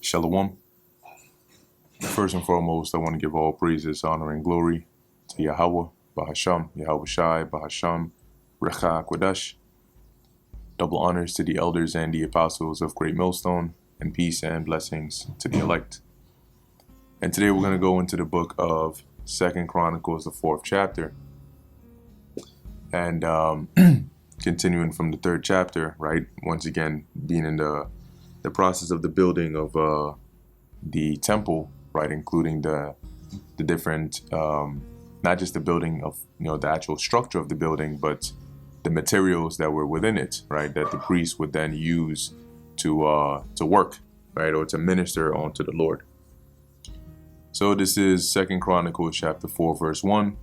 Shalom. First and foremost, I want to give all praises, honor, and glory to Yahweh, Bahasham, Yahweh Shai, Bahasham, Recha Kwadash. Double honors to the elders and the apostles of Great Millstone, and peace and blessings to the elect. And today we're going to go into the book of 2 Chronicles, the 4th chapter. And continuing from the 3rd chapter, right? Once again, being in the process of the building of the temple, right? Including the different, not just the building of, the actual structure of the building, but the materials that were within it, right? That the priests would then use to work, right? Or to minister unto the Lord. So this is 2 Chronicles chapter 4, verse 1.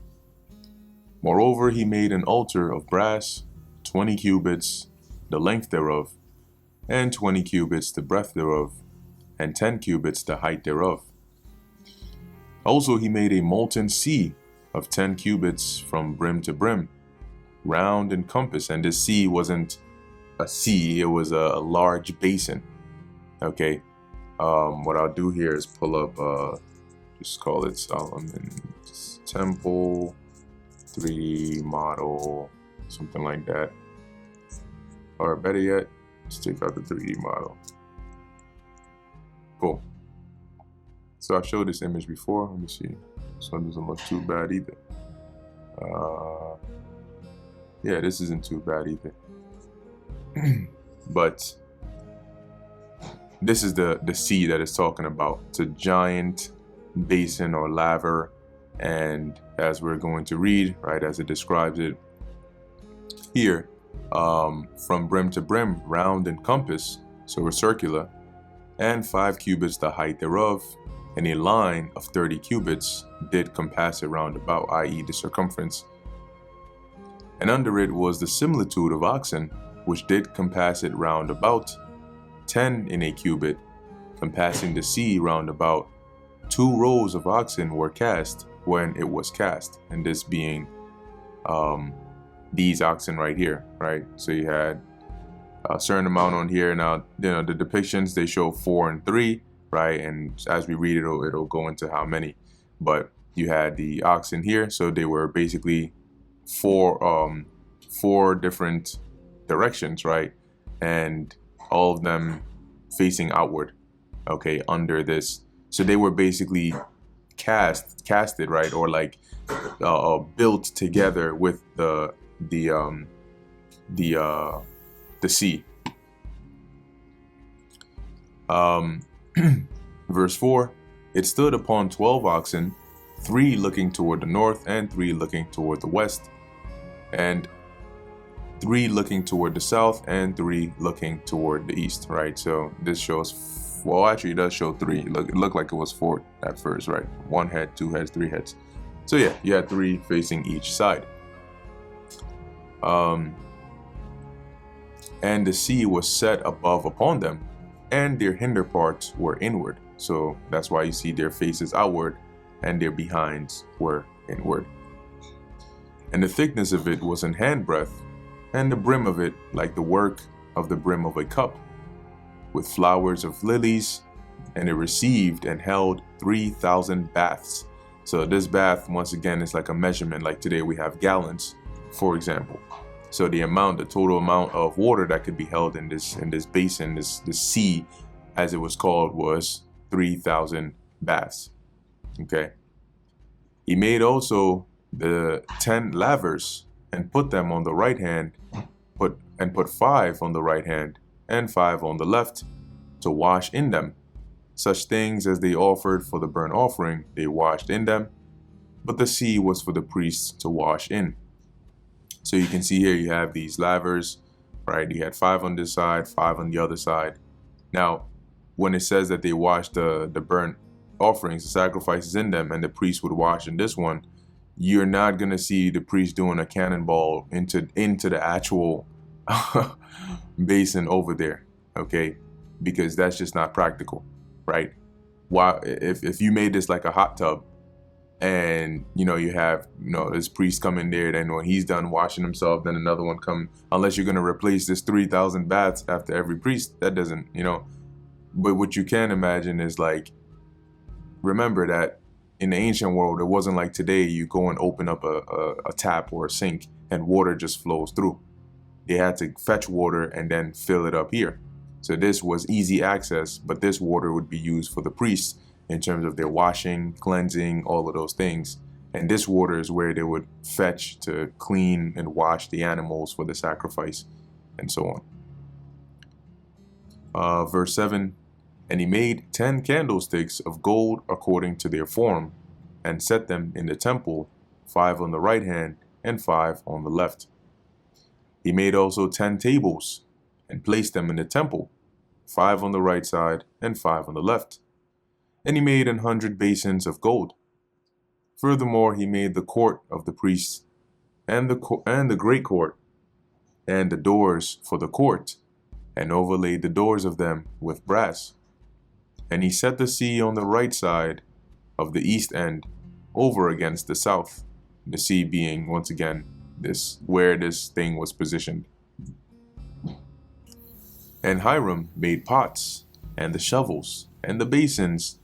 Moreover, he made an altar of brass, 20 cubits, the length thereof, and 20 cubits the breadth thereof, and 10 cubits the height thereof. Also he made a molten sea of 10 cubits from brim to brim, round in compass. And this sea wasn't a sea, it was a large basin. Okay. What I'll do here is pull up, just call it Solomon's Temple 3D model, something like that. Or better yet, let's take out the 3D model. Cool. So I showed this image before. Let me see. This one doesn't look too bad either. Yeah, this isn't too bad either. But this is the sea that it's talking about. It's a giant basin or laver, and as we're going to read, right, as it describes it here, from brim to brim, round in compass, so we're circular, and 5 cubits the height thereof, and a line of 30 cubits did compass it round about, i.e. the circumference. And under it was the similitude of oxen, which did compass it round about, 10 in a cubit, compassing the sea round about. 2 rows of oxen were cast when it was cast, and this being these oxen right here, right? So you had a certain amount on here. Now, the depictions, they show 4 and 3, right? And as we read it, it'll go into how many. But you had the oxen here, so they were basically four different directions, right? And all of them facing outward, okay, under this. So they were basically casted, right, or like built together with the sea. Verse 4, it stood upon 12 oxen, 3 looking toward the north, and 3 looking toward the west, and 3 looking toward the south, and 3 looking toward the east, right? So this shows, well, actually it does show 3. It looked like it was 4 at first, right? 1 head, 2 heads, 3 heads. So yeah, you had 3 facing each side. And the sea was set above upon them, and their hinder parts were inward. So that's why you see their faces outward, and their behinds were inward. And the thickness of it was an handbreadth, and the brim of it like the work of the brim of a cup, with flowers of lilies, and it received and held 3,000 baths. So this bath, once again, is like a measurement. Like today we have gallons, for example. So the total amount of water that could be held in this basin, this sea, as it was called, was 3,000 baths. Okay. He made also the 10 lavers, and put them on the right hand, put 5 on the right hand, and 5 on the left, to wash in them. Such things as they offered for the burnt offering, they washed in them, but the sea was for the priests to wash in. So you can see here you have these lavers, right? You had 5 on this side, 5 on the other side. Now, when it says that they washed the burnt offerings, the sacrifices in them, and the priest would wash in this one, you're not going to see the priest doing a cannonball into the actual basin over there, okay? Because that's just not practical, right? Why, if you made this like a hot tub, and you have this priest come in there, then when he's done washing himself, then another one come, unless you're going to replace this 3,000 baths after every priest, that doesn't But what you can imagine is like, remember that in the ancient world, it wasn't like today you go and open up a tap or a sink and water just flows through. They had to fetch water and then fill it up here. So this was easy access, but this water would be used for the priests in terms of their washing, cleansing, all of those things. And this water is where they would fetch to clean and wash the animals for the sacrifice and so on. Verse 7, and he made 10 candlesticks of gold according to their form, and set them in the temple, 5 on the right hand and 5 on the left. He made also 10 tables, and placed them in the temple, 5 on the right side and 5 on the left. And he made 100 basins of gold. Furthermore, he made the court of the priests, and the great court, and the doors for the court, and overlaid the doors of them with brass. And he set the sea on the right side of the east end, over against the south, the sea being, once again, this where this thing was positioned. And Hiram made pots, and the shovels, and the basins,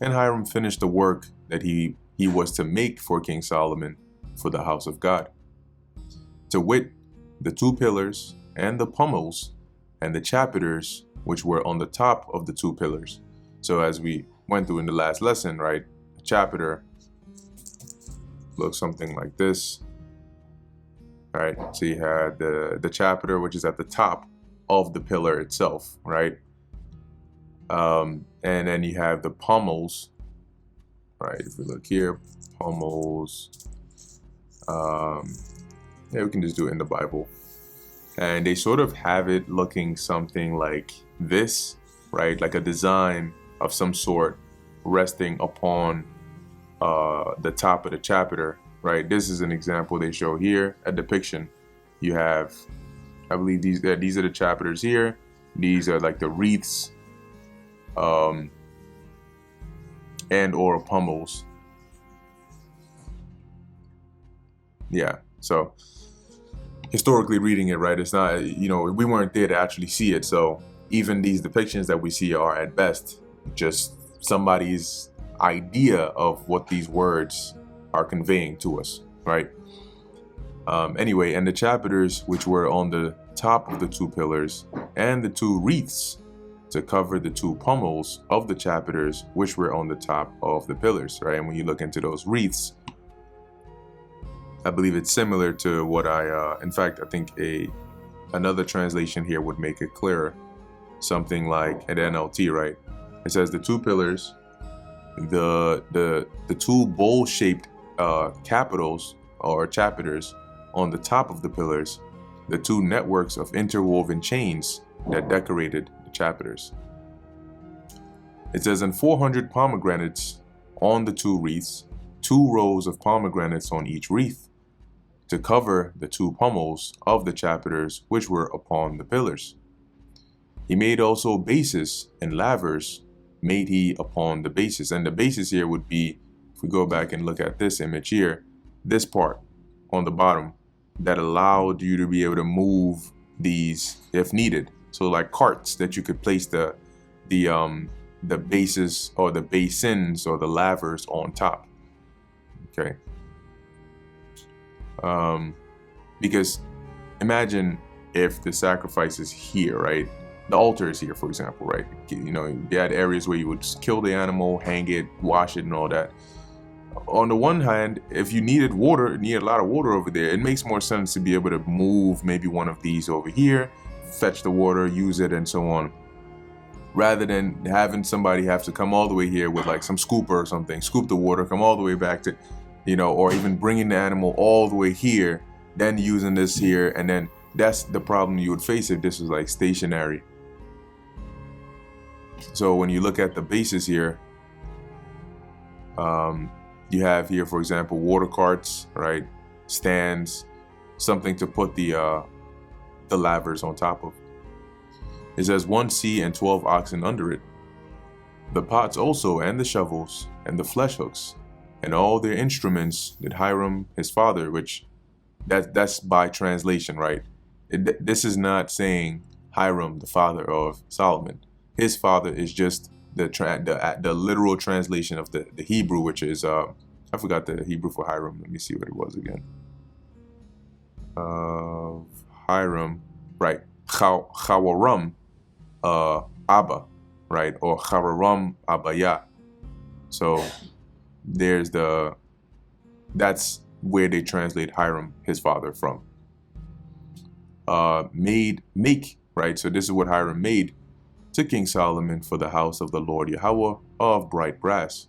and Hiram finished the work that he was to make for King Solomon for the house of God. To wit, the 2 pillars, and the pommels, and the chapiters, which were on the top of the 2 pillars. So as we went through in the last lesson, right, a chapiter looks something like this. Right, so you had the chapiter, which is at the top of the pillar itself, right? And then you have the pommels, right? If we look here, pommels. Yeah, we can just do it in the Bible. And they sort of have it looking something like this, right? Like a design of some sort resting upon the top of the chapiter. Right, this is an example they show here, a depiction. You have, I believe these are the chapters here. These are like the wreaths, and or pommels. Yeah, so historically reading it, right, it's not, we weren't there to actually see it. So even these depictions that we see are at best just somebody's idea of what these words are conveying to us, right? Anyway, and the chapiters which were on the top of the 2 pillars, and the 2 wreaths to cover the 2 pommels of the chapiters which were on the top of the pillars, right? And when you look into those wreaths, I believe it's similar to what in fact, I think another translation here would make it clearer. Something like an NLT, right? It says the 2 pillars, the 2 bowl-shaped capitals or chapiters on the top of the pillars, the 2 networks of interwoven chains that decorated the chapiters. It says, and 400 pomegranates on the 2 wreaths, 2 rows of pomegranates on each wreath, to cover the 2 pommels of the chapiters which were upon the pillars. He made also bases and lavers made he upon the bases. And the bases here would be, if we go back and look at this image here, this part on the bottom that allowed you to be able to move these if needed. So like carts that you could place the bases or the basins or the lavers on top. Okay. Because imagine if the sacrifice is here, right? The altar is here, for example, right? You had areas where you would kill the animal, hang it, wash it, and all that. On the one hand, if you needed a lot of water over there, it makes more sense to be able to move maybe one of these over here, fetch the water, use it, and so on, rather than having somebody have to come all the way here with like some scooper or something, scoop the water, come all the way back to, or even bringing the animal all the way here, then using this here, and then that's the problem you would face if this was like stationary. So when you look at the bases here, you have here, for example, water carts, right? Stands, something to put the lavers on top of. It says 1 sea and 12 oxen under it. The pots also, and the shovels, and the flesh hooks, and all their instruments did Hiram his father, which that's by translation, right? This is not saying Hiram the father of Solomon. His father is just the literal translation of the Hebrew, which is I forgot the Hebrew for Hiram. Let me see what it was again. Hiram, right? Chawaram, Abba, right? Or Chawaram Abaya. So that's where they translate Hiram, his father, from. Make, right? So this is what Hiram made to King Solomon for the house of the Lord Yahweh of bright brass.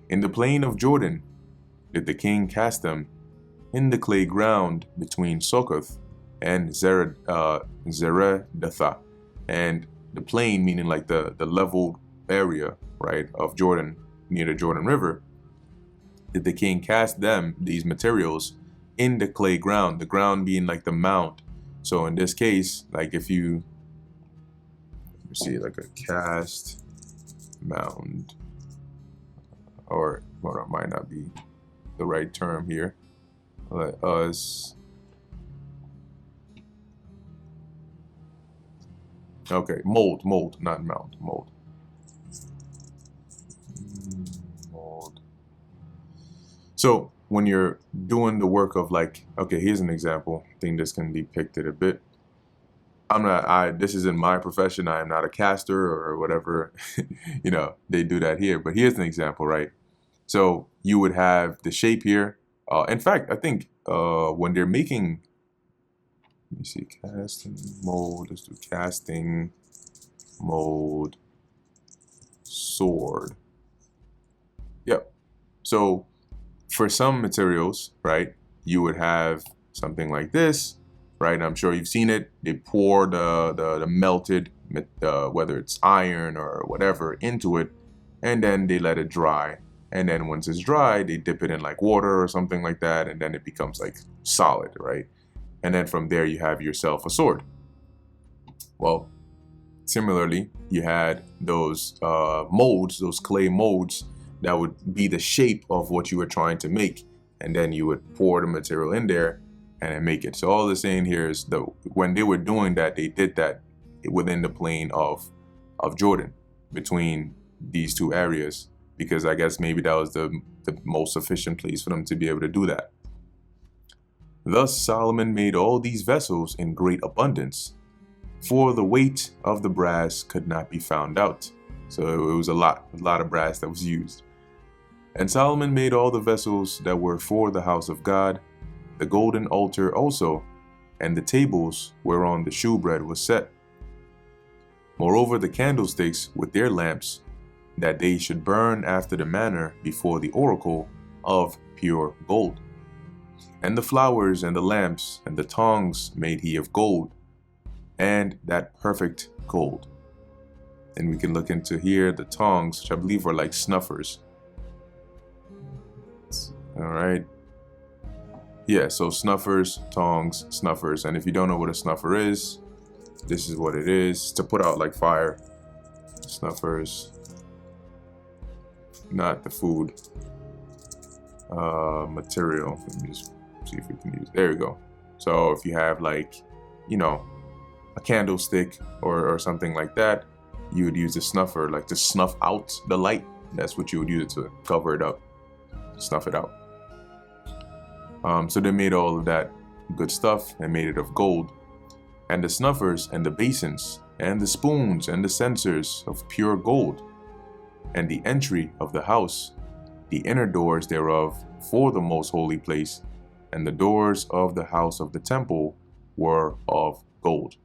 In the plain of Jordan did the king cast them, in the clay ground between Sokoth and Zeredatha. And the plain, meaning like the leveled area, right, of Jordan, near the Jordan River, did the king cast them, these materials, in the clay ground, the ground being like the mound. So in this case, like if you see like a cast mound, or well, it might not be the right term here. Let us, okay, mold, not mound, mold. So when you're doing the work of like, okay, here's an example. I think this can depict it a bit. This isn't my profession. I am not a caster or whatever, they do that here. But here's an example, right? So you would have the shape here. In fact, I think when they're making, let me see, casting mold, let's do casting mold sword. Yep. So for some materials, right, you would have something like this, right? And I'm sure you've seen it. They pour the melted, whether it's iron or whatever, into it, and then they let it dry. And then once it's dry, they dip it in like water or something like that, and then it becomes like solid, right? And then from there, you have yourself a sword. Well, similarly, you had those molds, those clay molds, that would be the shape of what you were trying to make. And then you would pour the material in there and then make it. So all they're saying here is when they were doing that, they did that within the plain of Jordan, between these two areas, because I guess maybe that was the most sufficient place for them to be able to do that. Thus Solomon made all these vessels in great abundance, for the weight of the brass could not be found out. So it was a lot of brass that was used. And Solomon made all the vessels that were for the house of God, the golden altar also, and the tables whereon the shewbread was set. Moreover, the candlesticks with their lamps, that they should burn after the manner before the oracle of pure gold. And the flowers and the lamps and the tongs made he of gold, and that perfect gold. And we can look into here the tongs, which I believe are like snuffers. All right. Yeah, so snuffers, tongs, snuffers. And if you don't know what a snuffer is, this is what it is. To put out like fire. Snuffers. Not the food. Material. Let me just see if we can use. There we go. So if you have like, a candlestick or something like that, you would use a snuffer, like to snuff out the light. That's what you would use it to cover it up, snuff it out. So they made all of that good stuff and made it of gold. And the snuffers and the basins and the spoons and the censers of pure gold. And the entry of the house, the inner doors thereof for the most holy place, and the doors of the house of the temple were of gold.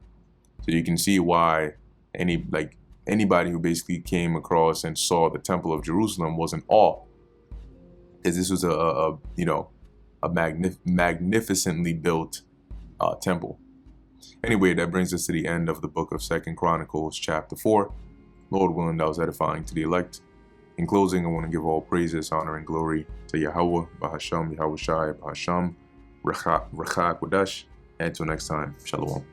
So you can see why anybody who basically came across and saw the temple of Jerusalem was in awe, because this was a magnificently built temple. Anyway, that brings us to the end of the book of 2 Chronicles chapter 4. Lord willing, that was edifying to the elect. In closing, I want to give all praises, honor, and glory to Yahweh, Bahasham, Yahweh Shai, Bahasham, Rechak Wadash. And until next time, Shalom.